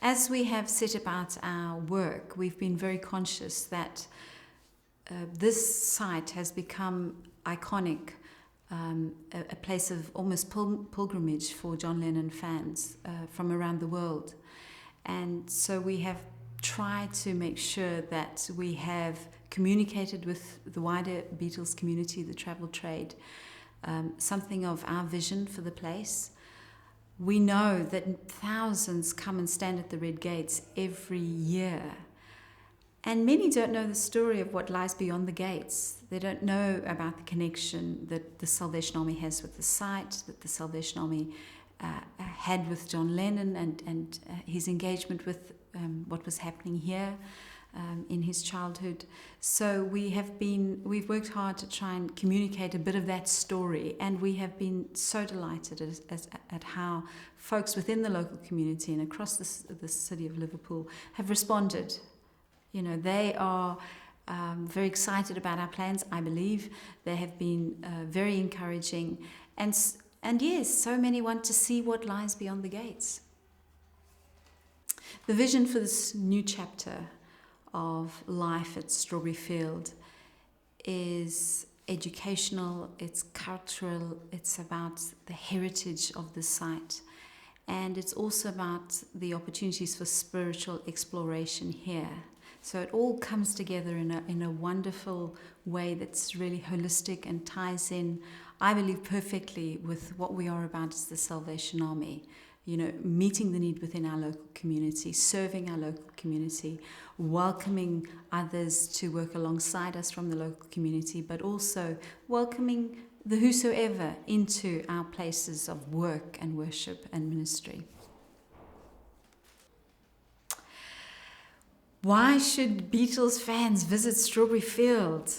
As we have set about our work, we've been very conscious that this site has become iconic, a place of almost pilgrimage for John Lennon fans from around the world. And so we have tried to make sure that we have communicated with the wider Beatles community, the travel trade, something of our vision for the place. We know that thousands come and stand at the Red Gates every year. And many don't know the story of what lies beyond the gates. They don't know about the connection that the Salvation Army has with the site, that the Salvation Army had with John Lennon and his engagement with what was happening here in his childhood. So we've worked hard to try and communicate a bit of that story, and we have been so delighted at how folks within the local community and across the city of Liverpool have responded. You know, they are very excited about our plans, I believe. They have been very encouraging, and yes, so many want to see what lies beyond the gates. The vision for this new chapter of life at Strawberry Field is educational, it's cultural, it's about the heritage of the site, and it's also about the opportunities for spiritual exploration here. So it all comes together in a wonderful way that's really holistic and ties in, I believe, perfectly with what we are about as the Salvation Army. You know, meeting the need within our local community, serving our local community, welcoming others to work alongside us from the local community, but also welcoming the whosoever into our places of work and worship and ministry. Why should Beatles fans visit Strawberry Field?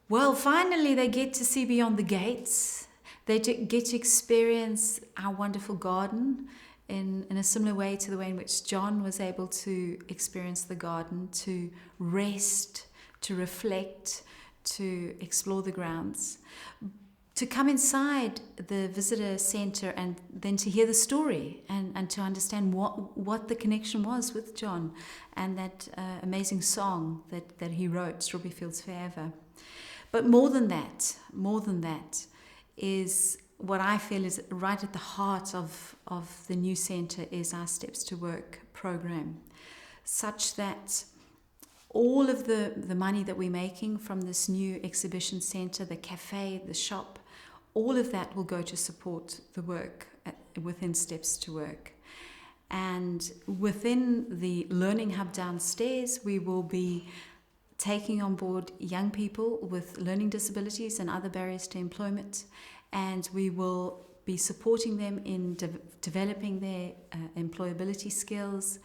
Well, finally they get to see beyond the gates. They get to experience our wonderful garden in a similar way to the way in which John was able to experience the garden, to rest, to reflect, to explore the grounds, to come inside the visitor centre and then to hear the story and to understand what the connection was with John and that amazing song that he wrote, Strawberry Fields Forever. But more than that is what I feel is right at the heart of the new centre is our Steps to Work program, such that all of the money that we're making from this new exhibition centre, the cafe, the shop, all of that will go to support the work within Steps to Work. And within the Learning Hub downstairs, we will be taking on board young people with learning disabilities and other barriers to employment, and we will be supporting them in developing their employability skills,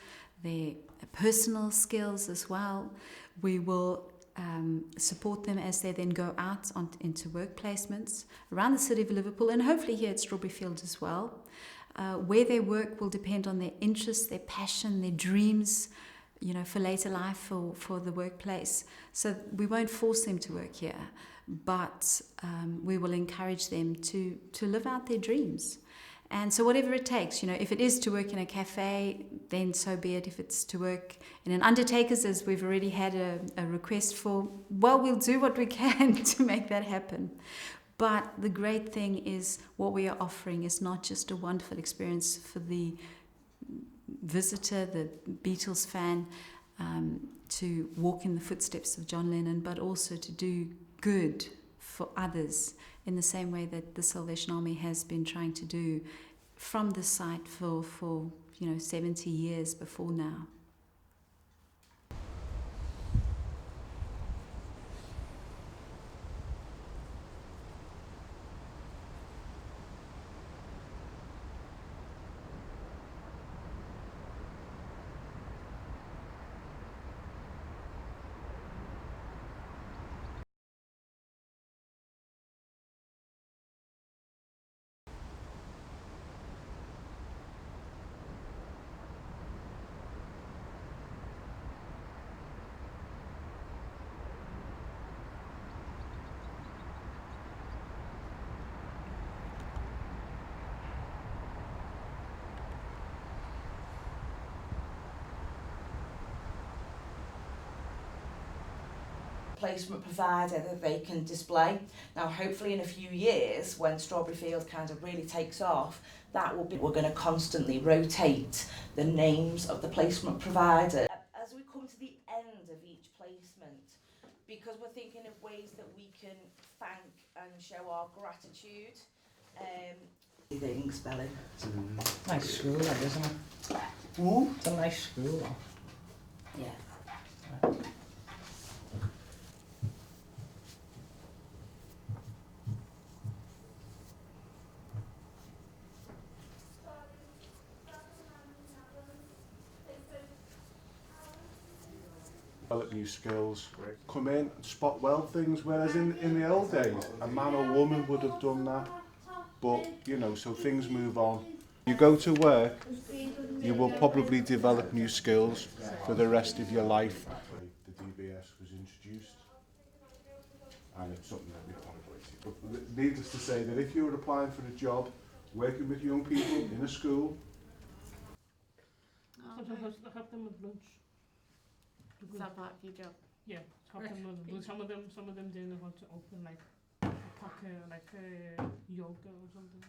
their personal skills as well. We will support them as they then go out into work placements around the city of Liverpool and hopefully here at Strawberry Field as well. Where they work will depend on their interests, their passion, their dreams, you know, for later life or for the workplace. So we won't force them to work here, but we will encourage them to live out their dreams. And so whatever it takes, you know, if it is to work in a cafe, then so be it. If it's to work in an undertaker's, as we've already had a request for, well, we'll do what we can to make that happen. But the great thing is what we are offering is not just a wonderful experience for the visitor, the Beatles fan, to walk in the footsteps of John Lennon, but also to do good for others in the same way that the Salvation Army has been trying to do from the site for 70 years before now. placement provider that they can display. Now hopefully in a few years, when Strawberry Field kind of really takes off, that will be, we're going to constantly rotate the names of the placement provider. As we come to the end of each placement, because we're thinking of ways that we can thank and show our gratitude. Spelling. Nice school, that isn't it? It's a nice school, though. Yeah. Develop new skills, come in and spot well things, whereas in the old days a man or woman would have done that, but you know, so things move on. You go to work, you will probably develop new skills for the rest of your life. The DBS was introduced and it's something that we can't wait. But needless to say that if you were applying for a job working with young people in a school, help them with lunch. Is that part of your job? Yeah, help them with lunch. Some of them do know how to open like a yoga or something.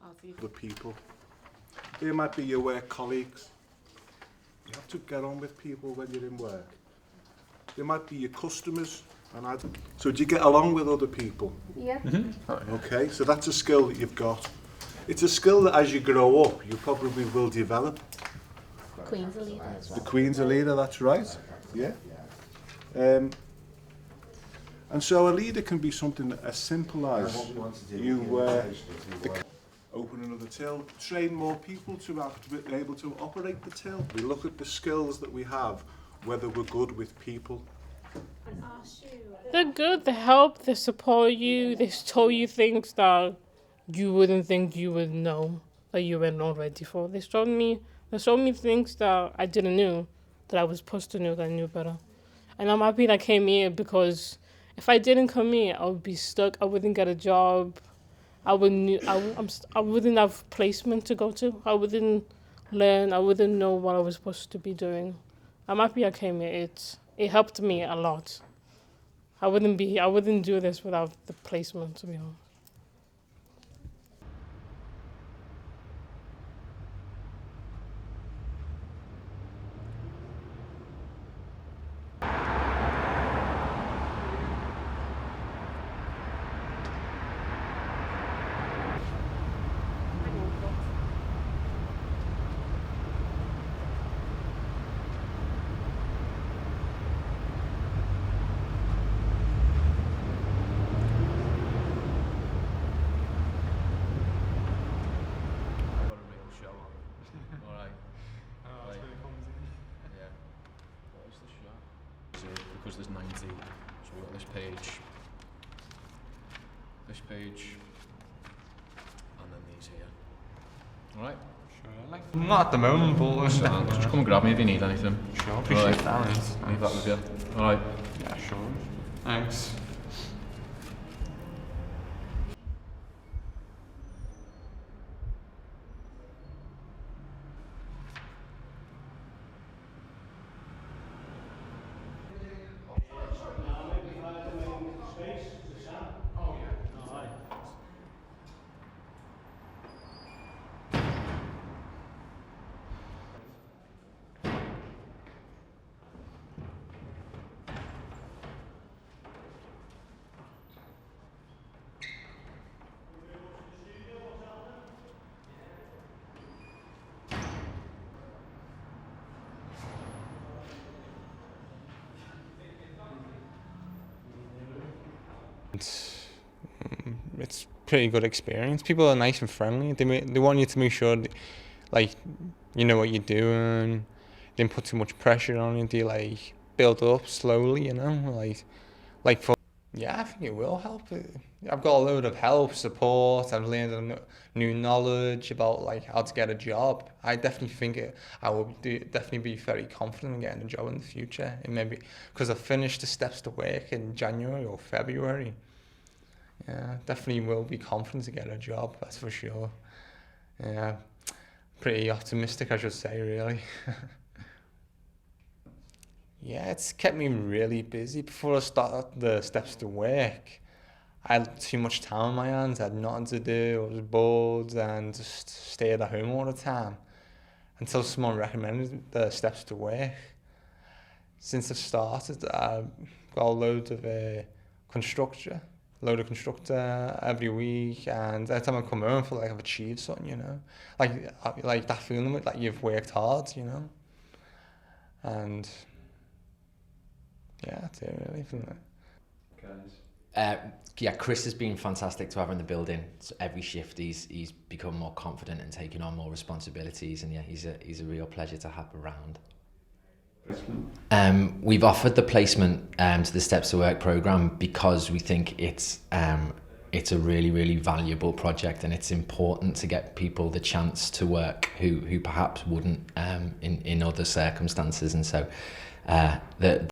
Oh, so the people, they might be your work colleagues. You have to get on with people when you're in work. They might be your customers. So do you get along with other people? Yeah. Okay, so that's a skill that you've got. It's a skill that as you grow up, you probably will develop. Queen's a leader as well. The Queen's a leader, that's right. Yeah. And so a leader can be something as simple as you open another till, train more people to be able to operate the till. We look at the skills that we have, whether we're good with people. They're good, they help, they support you, they tell you things that you wouldn't think you would know, that you were not ready for. They showed me things that I didn't know, that I was supposed to know, that I knew better. And I'm happy that I came here, because if I didn't come here, I would be stuck, I wouldn't get a job, I wouldn't have placement to go to, I wouldn't learn, I wouldn't know what I was supposed to be doing. I'm happy I came here, it helped me a lot. I wouldn't do this without the placement, to be honest. Because there's 90, so we've got this page, and then these here. Alright? Sure. Not at the moment, but... So, just come and grab me if you need anything. Sure, appreciate that. Leave that with you. Alright. Yeah, sure. Thanks. It's pretty good experience. People are nice and friendly. They want you to make sure that, like, you know what you're doing. They didn't put too much pressure on you. They like build up slowly, you know, like for. Yeah, I think it will help. I've got a load of help, support. I've learned new knowledge about like how to get a job. I definitely think I will definitely be very confident in getting a job in the future. And maybe because I've finished the steps to work in January or February. Yeah, definitely will be confident to get a job. That's for sure. Yeah, pretty optimistic, I should say, really. Yeah, it's kept me really busy. Before I started the Steps to Work, I had too much time on my hands. I had nothing to do. I was bored and just stayed at home all the time. Until someone recommended the Steps to Work. Since I've started, I've got a load of constructor every week, and every time I come home, I feel like I've achieved something, you know, like that feeling like you've worked hard, you know, and yeah, that's it really, isn't it? Yeah, Chris has been fantastic to have in the building. So every shift he's become more confident and taking on more responsibilities, and yeah, he's a real pleasure to have around. We've offered the placement to the Steps to Work programme because we think it's a really, really valuable project, and it's important to get people the chance to work who perhaps wouldn't in other circumstances. And so the